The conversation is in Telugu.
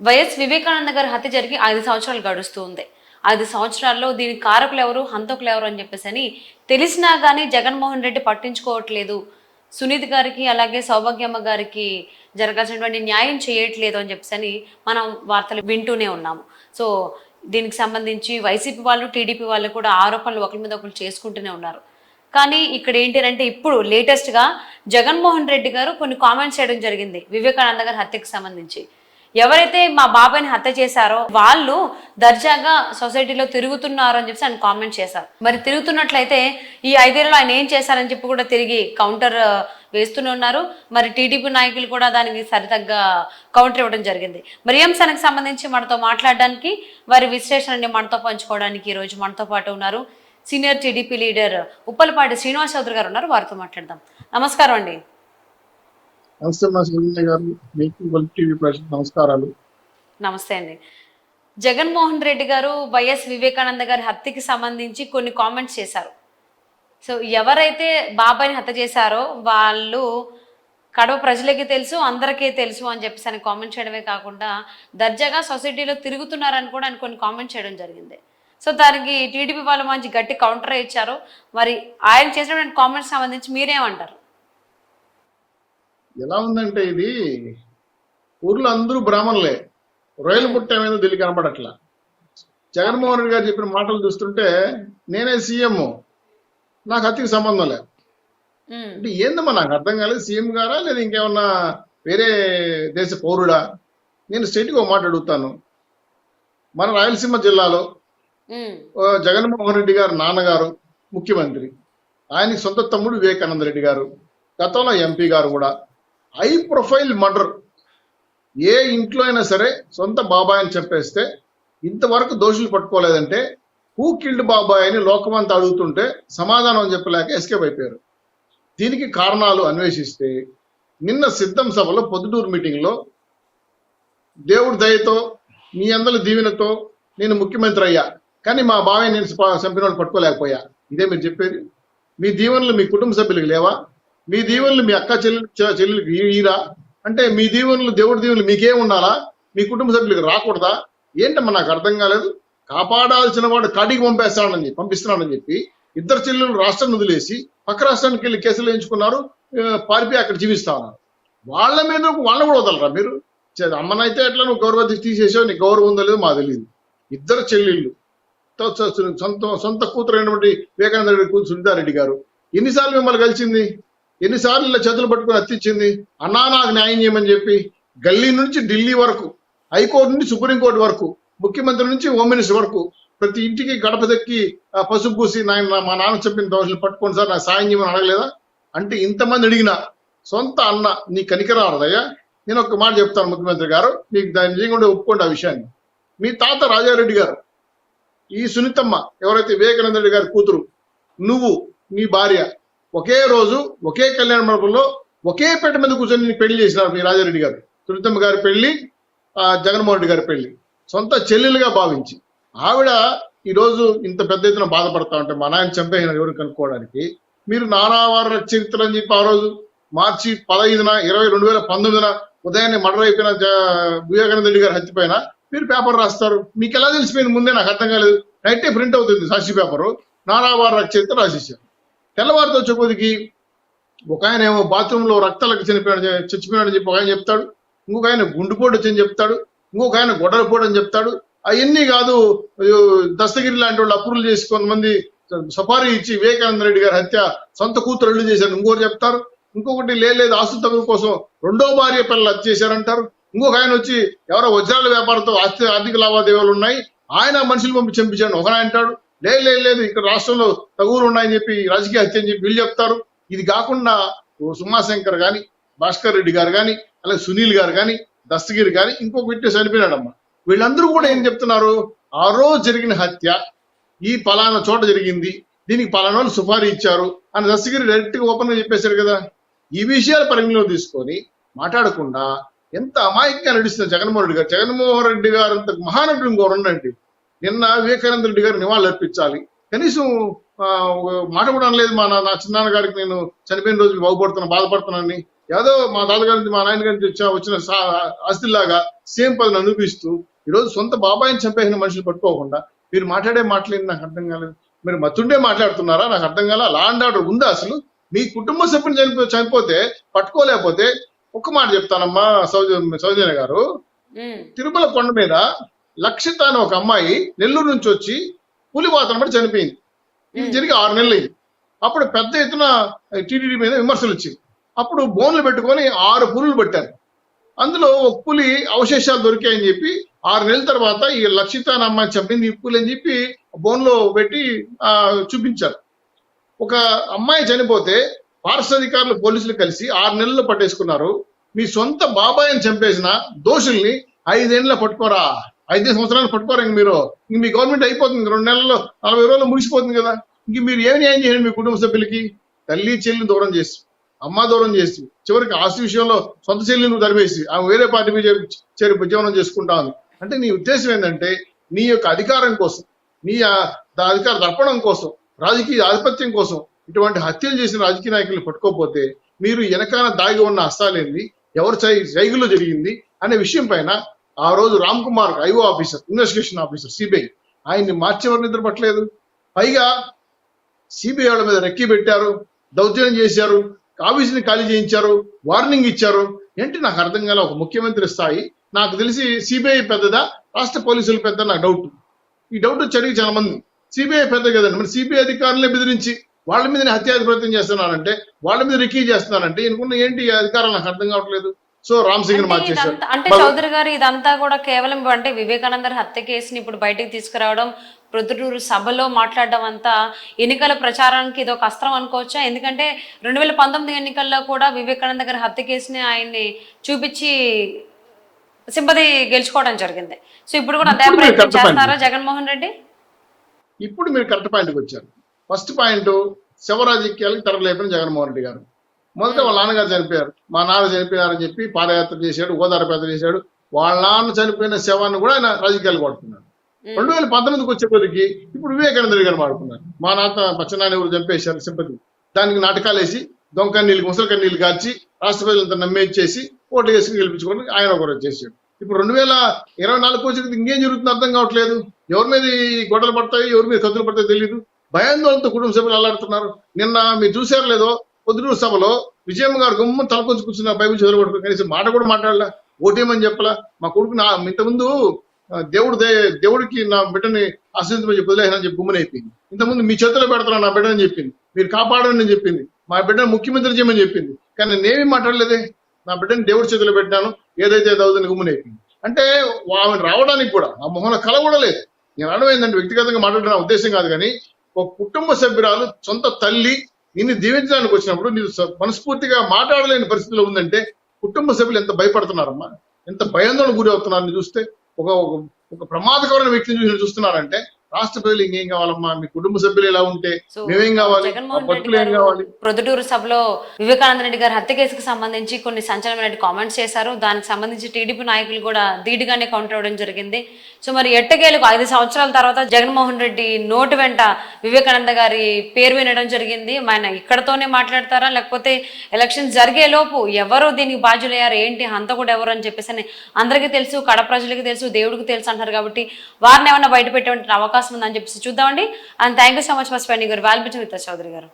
వైఎస్ వివేకానంద గారి హత్య జరిగి 5 సంవత్సరాలు గడుస్తూ ఉంది. 5 సంవత్సరాల్లో దీనికి కారకులు ఎవరు, హంతకులు ఎవరు అని చెప్పేసి తెలిసినా కానీ జగన్మోహన్ రెడ్డి పట్టించుకోవట్లేదు. సునీత్ గారికి అలాగే సౌభాగ్యమ్మ గారికి జరగాల్సినటువంటి న్యాయం చేయట్లేదు అని చెప్పేసి మనం వార్తలు వింటూనే ఉన్నాము. సో దీనికి సంబంధించి వైసీపీ వాళ్ళు, టీడీపీ వాళ్ళు కూడా ఆరోపణలు ఒకరి మీద ఒకరు చేసుకుంటూనే ఉన్నారు. కానీ ఇక్కడ ఏంటంటే ఇప్పుడు లేటెస్ట్గా జగన్మోహన్ రెడ్డి గారు కొన్ని కామెంట్స్ చేయడం జరిగింది వివేకానంద గారి హత్యకు సంబంధించి. ఎవరైతే మా బాబాయ్ని హత్య చేశారో వాళ్ళు దర్జాగా సొసైటీలో తిరుగుతున్నారు అని చెప్పి ఆయన కామెంట్ చేశారు. మరి తిరుగుతున్నట్లయితే ఈ 5 ఏళ్ళలో ఆయన ఏం చేశారని చెప్పి కూడా తిరిగి కౌంటర్ వేస్తూనే ఉన్నారు. మరి టీడీపీ నాయకులు కూడా దానికి సరితగ్గ కౌంటర్ ఇవ్వడం జరిగింది. మరి ఈ అంశానికి సంబంధించి మనతో మాట్లాడడానికి, వారి విశ్లేషణని మనతో పంచుకోవడానికి ఈరోజు మనతో పాటు ఉన్నారు senior TDP leader Uppalapati Srinivas Chowdary గారు ఉన్నారు. వారితో మాట్లాడదాం. నమస్కారం అండి. నమస్కారాలు. నమస్తే అండి. జగన్మోహన్ రెడ్డి గారు వైఎస్ వివేకానంద గారి హత్యకి సంబంధించి కొన్ని కామెంట్స్ చేశారు. సో ఎవరైతే బాబాయ్ని హత్య చేశారో వాళ్ళు కడప ప్రజలకి తెలుసు, అందరికీ తెలుసు అని చెప్పేసి ఆయన కామెంట్ చేయడమే కాకుండా దర్జాగా సొసైటీలో తిరుగుతున్నారని కూడా ఆయన కొన్ని కామెంట్ చేయడం జరిగింది. సో దానికి టీడీపీ వాళ్ళు మంచి గట్టి కౌంటర్ ఇచ్చారు. మరి ఆయన చేసినటువంటి కామెంట్స్ సంబంధించి మీరేమంటారు? ఎలా ఉందంటే ఇది ఊర్లో అందరూ బ్రాహ్మణులే, రొయ్యలు పుట్ట మీద దిల్లి కనపడట్లా. జగన్మోహన్ రెడ్డి గారు చెప్పిన మాటలు చూస్తుంటే నేనే సీఎం, నాకు హత్యకి సంబంధం లేదు అంటే ఏందమ్మా నాకు అర్థం కాలేదు. సీఎం గారా లేదా ఇంకేమన్నా వేరే దేశ పౌరుడా? నేను స్టేట్కి ఒక మాట అడుగుతాను. మన రాయలసీమ జిల్లాలో జగన్మోహన్ రెడ్డి గారు నాన్నగారు ముఖ్యమంత్రి, ఆయనకి సొంత తమ్ముడు వివేకానంద రెడ్డి గారు, గతంలో ఎంపీ గారు కూడా. High profile murder. ఏ ఇంట్లో అయినా సరే సొంత బాబాయ్ అని చెప్పేస్తే ఇంతవరకు దోషులు పట్టుకోలేదంటే హూ కిల్డ్ బాబాయ్ అని లోకమంతా అడుగుతుంటే సమాధానం చెప్పలేక ఎస్కేప్ అయిపోయారు. దీనికి కారణాలు అన్వేషిస్తే నిన్న సిద్ధం సభలో పొద్దుటూరు మీటింగ్లో దేవుడి దయతో మీ అందరి దీవెనతో నేను ముఖ్యమంత్రి అయ్యా, కానీ మా బాబాయ్ నేను చంపిన వాళ్ళు పట్టుకోలేకపోయా. ఇదే మీరు చెప్పేది? మీ దీవెనలు మీ కుటుంబ సభ్యులకు లేవా? మీ దీవెనలు మీ అక్క చెల్లెలకు ఈరా? అంటే మీ దీవెనలు దేవుడి దీవెనలు మీకేం ఉండాలా, మీ కుటుంబ సభ్యులకు రాకూడదా? ఏంటమ్మా నాకు అర్థం కాలేదు. కాపాడాల్సిన వాడు కాడికి పంపిస్తున్నాడని చెప్పి ఇద్దరు చెల్లెలు రాష్ట్రాన్ని వదిలేసి పక్క రాష్ట్రానికి వెళ్ళి కేసులు వేయించుకున్నారు, పారిపోయి అక్కడ జీవిస్తా ఉన్నారు. వాళ్ళ మీద వాళ్ళని కూడా వదలరా మీరు? అమ్మనైతే ఎట్లా నువ్వు గౌరవ తీసేసావు, నీకు గౌరవం ఉందో లేదో మాకు తెలియదు. ఇద్దరు చెల్లెళ్ళు, సొంత కూతురు అయినటువంటి వివేకానంద రెడ్డి కూతురు సునీతారెడ్డి గారు ఎన్నిసార్లు మిమ్మల్ని కలిసింది? ఎన్నిసార్లు ఇలా చేతులు పట్టుకుని హత్యించింది? అన్నా నాకు న్యాయం చేయమని చెప్పి గల్లీ నుంచి ఢిల్లీ వరకు, హైకోర్టు నుంచి సుప్రీంకోర్టు వరకు, ముఖ్యమంత్రి నుంచి హోమ్ మినిస్టర్ వరకు ప్రతి ఇంటికి గడప దక్కి పసుపు పూసి మా నాన్న చెప్పిన దోషులు పట్టుకోండి సార్ నాకు సాయం చేయమని అడగలేదా? అంటే ఇంతమంది అడిగినా సొంత అన్న నీ కనికరాదయ్యా. నేను ఒక మాట చెప్తాను ముఖ్యమంత్రి గారు, మీకు దాని నిజంగా ఒప్పుకోండి ఆ విషయాన్ని. మీ తాత రాజారెడ్డి గారు, ఈ సునీతమ్మ ఎవరైతే వివేకానంద రెడ్డి గారి కూతురు, నువ్వు నీ భార్య ఒకే రోజు ఒకే కళ్యాణ మండపంలో ఒకే పేట మీద కూర్చొని పెళ్లి చేసినారు. మీ రాజారెడ్డి గారు సునీతమ్మ గారి పెళ్లి, జగన్మోహన్ రెడ్డి గారి పెళ్లి సొంత చెల్లెలుగా భావించి ఆవిడ ఈరోజు ఇంత పెద్ద ఎత్తున బాధపడతా ఉంటే మా నాయన చంపేసిన ఎవరు కనుక్కోవడానికి మీరు నానావార చరిత్ర అని చెప్పి ఆ రోజు మార్చి 15న 2019 ఉదయాన్నే మర్డర్ అయిపోయిన వివేకానంద రెడ్డి గారి హత్య పైన మీరు పేపర్ రాస్తారు. మీకు ఎలా తెలిసిపోయింది ముందే నాకు అర్థం కాలేదు. నైటే ప్రింట్ అవుతుంది సాక్షి పేపరు, నానావార చరిత్ర రాసేసారు. తెల్లవారితో వచ్చేకొద్దికి ఒక ఆయన ఏమో బాత్రూంలో రక్తాలకు చచ్చిపోయినాడని చెప్పి ఒక ఆయన చెప్తాడు, ఇంకొక ఆయన గుండుపోటు వచ్చని చెప్తాడు, ఇంకొక ఆయన గొడవపోటు అని చెప్తాడు. అవన్నీ కాదు, దస్తగిరి లాంటి వాళ్ళు అప్రూవల్ చేసి కొంతమంది సఫారీ ఇచ్చి వివేకానంద రెడ్డి గారి హత్య సొంత కూతురు అల్లు చేశారు ఇంకోటి చెప్తారు. ఇంకొకటి లేదు ఆస్తు తగులు కోసం రెండో భార్య పిల్లలు హత్య చేశారంటారు. ఇంకొక ఆయన వచ్చి ఎవరో వజ్రాల వ్యాపారంతో ఆర్థిక లావాదేవీలు ఉన్నాయి, ఆయన మనుషులు పంపి చంపించాడు ఒక ఆయన అంటాడు. లేదు ఇక్కడ రాష్ట్రంలో తగులు ఉన్నాయని చెప్పి రాజకీయ హత్య అని చెప్పి వీళ్ళు చెప్తారు. ఇది కాకుండా సుమాశంకర్ గాని, భాస్కర్ రెడ్డి గారు కానీ, అలాగే సునీల్ గారు కానీ, దస్తగిరి కానీ, ఇంకొక విట్నెస్ చనిపోయినాడమ్మా. వీళ్ళందరూ కూడా ఏం చెప్తున్నారు? ఆ రోజు జరిగిన హత్య ఈ పలానా చోట జరిగింది, దీనికి పలానా వాళ్ళు సుపారీ ఇచ్చారు అని దస్తగిరి డైరెక్ట్ గా ఓపెన్ గా చెప్పేశారు కదా. ఈ విషయాలు పరిగణలో తీసుకొని మాట్లాడకుండా ఎంత అమాయకంగా నడుస్తుంది జగన్మోహన్ రెడ్డి గారు. జగన్మోహన్ రెడ్డి గారు అంత మహానటుడు ఇంకోరు ఉండండి. నిన్న వివేకానంద రెడ్డి గారు నివాళులు అర్పించాలి, కనీసం మాట కూడా అనలేదు. నా చిన్నాన్న గారికి నేను చనిపోయిన రోజు బాగుపడుతున్నా బాధపడుతున్నానని ఏదో మా తాతగారి నుంచి మా నాయన గారి నుంచి వచ్చిన ఆస్తిలాగా సేమ్ పదవి అనుభవిస్తూ ఈరోజు సొంత బాబాయిని చంపేసిన మనుషులు పట్టుకోకుండా మీరు మాట్లాడే మాటలేంది నాకు అర్థం కాలేదు. మీరు మతుండే మాట్లాడుతున్నారా నాకు అర్థం కాల. లా అండ్ ఆర్డర్ ఉందా అసలు? మీ కుటుంబ సభ్యుని చనిపోతే పట్టుకోలేకపోతే ఒక్క మాట చెప్తానమ్మా సౌజన్య గారు, తిరుమల కొండ మీద లక్షిత అనే ఒక అమ్మాయి నెల్లూరు నుంచి వచ్చి పులివాతన పడి చనిపోయింది. ఇది జరిగి 6 నెలలు అయింది. అప్పుడు పెద్ద ఎత్తున టీటీడీ మీద విమర్శలు వచ్చింది. అప్పుడు బోన్లు పెట్టుకొని 6 పులులు పెట్టారు. అందులో ఒక పులి అవశేషాలు దొరికాయని చెప్పి 6 నెలల తర్వాత ఈ లక్షిత అనే అమ్మాయి చంపింది ఈ పులి అని చెప్పి బోన్లో పెట్టి చూపించారు. ఒక అమ్మాయి చనిపోతే ఫారెస్ట్ అధికారులు పోలీసులు కలిసి 6 నెలలు పట్టేసుకున్నారు. మీ సొంత బాబాయిని చంపేసిన దోషుల్ని 5 ఏళ్ళలో పట్టుకోరా, 5 సంవత్సరాలు పట్టుకోరా. ఇంక మీరు మీ గవర్నమెంట్ అయిపోతుంది, 2 నెలల్లో 40 రోజుల్లో ముగిసిపోతుంది కదా. ఇంక మీరు ఏమి న్యాయం చేయండి మీ కుటుంబ సభ్యులకి? తల్లి చెల్లిని దూరం చేసి, అమ్మ దూరం చేసి, చివరికి ఆస్తి విషయంలో సొంత చెల్లిని నువ్వు తరివేసి ఆమె వేరే పార్టీ మీద చేరి ఉద్యమనం చేసుకుంటా ఉంది. అంటే నీ ఉద్దేశం ఏంటంటే నీ యొక్క అధికారం కోసం, నీ అధికార దర్పణం కోసం, రాజకీయ ఆధిపత్యం కోసం ఇటువంటి హత్యలు చేసిన రాజకీయ నాయకులను పట్టుకోకపోతే మీరు వెనకాల దాగి ఉన్న హస్తాలేంది, ఎవరు సైగుల్లో జరిగింది అనే విషయం పైన ఆ రోజు Ram Kumar IO officer, investigation officer CBI, ఆయన్ని మార్చేవారు నిద్ర పట్టలేదు. పైగా సిబిఐ వాళ్ళ మీద రెక్కి పెట్టారు, దౌర్జన్యం చేశారు, ఆఫీసుని ఖాళీ చేయించారు, వార్నింగ్ ఇచ్చారు. ఏంటి నాకు అర్థం కాల. ఒక ముఖ్యమంత్రి స్థాయి, నాకు తెలిసి సిబిఐ పెద్దదా రాష్ట్ర పోలీసులు పెద్ద, నాకు డౌట్. ఈ డౌట్ వచ్చి అడిగి చాలా మంది సిబిఐ పెద్ద కదండి, మరి సిబిఐ అధికారులే బెదిరించి వాళ్ళ మీద హత్యాది ప్రయత్నం చేస్తున్నానంటే, వాళ్ళ మీద రికీ చేస్తున్నానంటే ఎనుకున్న ఏంటి అధికారం నాకు అర్థం కావట్లేదు. సో రామ్ సింగ్ మార్చేశారు. అంటే చౌదరి గారు ఇదంతా కూడా కేవలం అంటే వివేకానందర్ హత్య కేసుని ఇప్పుడు బయటకు తీసుకురావడం, ప్రొద్దుటూరు సభలో మాట్లాడడం అంతా ఎన్నికల ప్రచారానికి ఇది ఒక అస్త్రం అనుకోవచ్చా? ఎందుకంటే 2019 ఎన్నికల్లో కూడా వివేకానంద గారి హత్య కేసుని ఆయన్ని చూపించి సింపతి గెలుచుకోవడం జరిగింది. సో ఇప్పుడు కూడా అదే ప్రయత్నం చేస్తారా జగన్మోహన్ రెడ్డి? ఇప్పుడు మీరు కరెక్ట్ పాయింట్కి వచ్చారు. ఫస్ట్ పాయింట్, శవ రాజకీయాలకు తెరలేపిన జగన్మోహన్ రెడ్డి గారు. మొదట వాళ్ళ నాన్నగారు చనిపోయారు, మా నాన్న చనిపోయారని చెప్పి పాదయాత్ర చేశాడు, ఓదారయాత్ర చేశాడు. వాళ్ళ నాన్న చనిపోయిన శవాన్ని కూడా ఆయన రాజకీయాలు వాడుతున్నాడు. 2019కి వచ్చేప్పటికి ఇప్పుడు వివేకానంద రెడ్డి గారు వాడుతున్నారు. మా నాన్న పచ్చనాన్ని ఎవరు చంపేశారు సింపతి, దానికి నాటకాలు వేసి దొంగ నీళ్ళు ముసలి కన్నీళ్ళు కాల్చి రాష్ట్ర ప్రజలంతా నమ్మేసి ఓటు వేసుకుని గెలిపించుకోవడానికి ఆయన ఒకరు చేశాడు. ఇప్పుడు 2024 వచ్చేది ఇంకేం జరుగుతుందో అర్థం కావట్లేదు. ఎవరి మీద గొడవలు పడతాయి, ఎవరి మీద కత్తులు పడతాయో తెలియదు. భయాందోళనతో కుటుంబ సభ్యులు అల్లాడుతున్నారు. నిన్న మీరు చూసారు లేదో, పొద్దుటూరు సభలో విజయమ్మ గారు గుమ్మం తలకొంచి కూర్చున్న బైబిల్ చదవబడుతుంది, కనీసం మాట కూడా మాట్లాడలా, ఓటేమని చెప్పలా. మా కొడుకు ఇంతకుముందు దేవుడికి నా బిడ్డని ఆశీర్వదించమని చెప్పి వదిలేనని చెప్పి గుమ్మని అయిపోయింది. ఇంతకుముందు మీ చేతిలో పెడతాను నా బిడ్డని చెప్పింది, మీరు కాపాడని చెప్పింది, మా బిడ్డను ముఖ్యమంత్రి చేయమని చెప్పింది. కానీ నేనేమీ మాట్లాడలేదే, నా బిడ్డని దేవుడి చేతిలో పెట్టాను, ఏదైతే అవుతుంది గుమ్మని అయిపోయింది. అంటే ఆమె రావడానికి కూడా ఆ మొహన కళ కూడా లేదు. నేను అర్థమైందంటే వ్యక్తిగతంగా మాట్లాడిన ఉద్దేశం కాదు, కానీ ఒక కుటుంబ సభ్యురాలు సొంత తల్లి నిన్ను దీవించడానికి వచ్చినప్పుడు నీకు మనస్ఫూర్తిగా మాట్లాడలేని పరిస్థితిలో ఉందంటే కుటుంబ సభ్యులు ఎంత భయపడుతున్నారమ్మా, ఎంత భయాందోళన గురి అవుతున్నారని చూస్తే, ఒక ప్రమాదకరమైన వ్యక్తిని చూస్తున్నారంటే రాష్ట్ర ప్రజలు ఇంకేం కావాలమ్మా? మీ కుటుంబ సభ్యులు ఎలా ఉంటే మేమేం కావాలి, భక్తులు ఏం కావాలి? ప్రొద్దుటూరు సభలో వివేకానంద రెడ్డి గారి హత్య కేసుకు సంబంధించి కొన్ని సంచలనమైన కామెంట్స్ చేశారు. దానికి సంబంధించి టీడీపీ నాయకులు కూడా ధీటుగానే కౌంటర్ అవ్వడం జరిగింది. సో మరి ఎట్టకేలకు 5 సంవత్సరాల తర్వాత జగన్మోహన్ రెడ్డి నోటు వెంట వివేకానంద గారి పేరు వినడం జరిగింది. ఆయన ఇక్కడతోనే మాట్లాడతారా, లేకపోతే ఎలక్షన్ జరిగే లోపు ఎవరు దీనికి బాధ్యులయ్యారు, ఏంటి హంతకుడు ఎవరు అని చెప్పేసి అందరికీ తెలుసు, కడప ప్రజలకి తెలుసు, దేవుడికి తెలుసు అంటారు. కాబట్టి వారిని ఏమన్నా బయట పెట్టే అవకాశం ఉందని చెప్పేసి చూద్దామండి. And thank you so much for spending your valuable time with us, Chowdary గారు.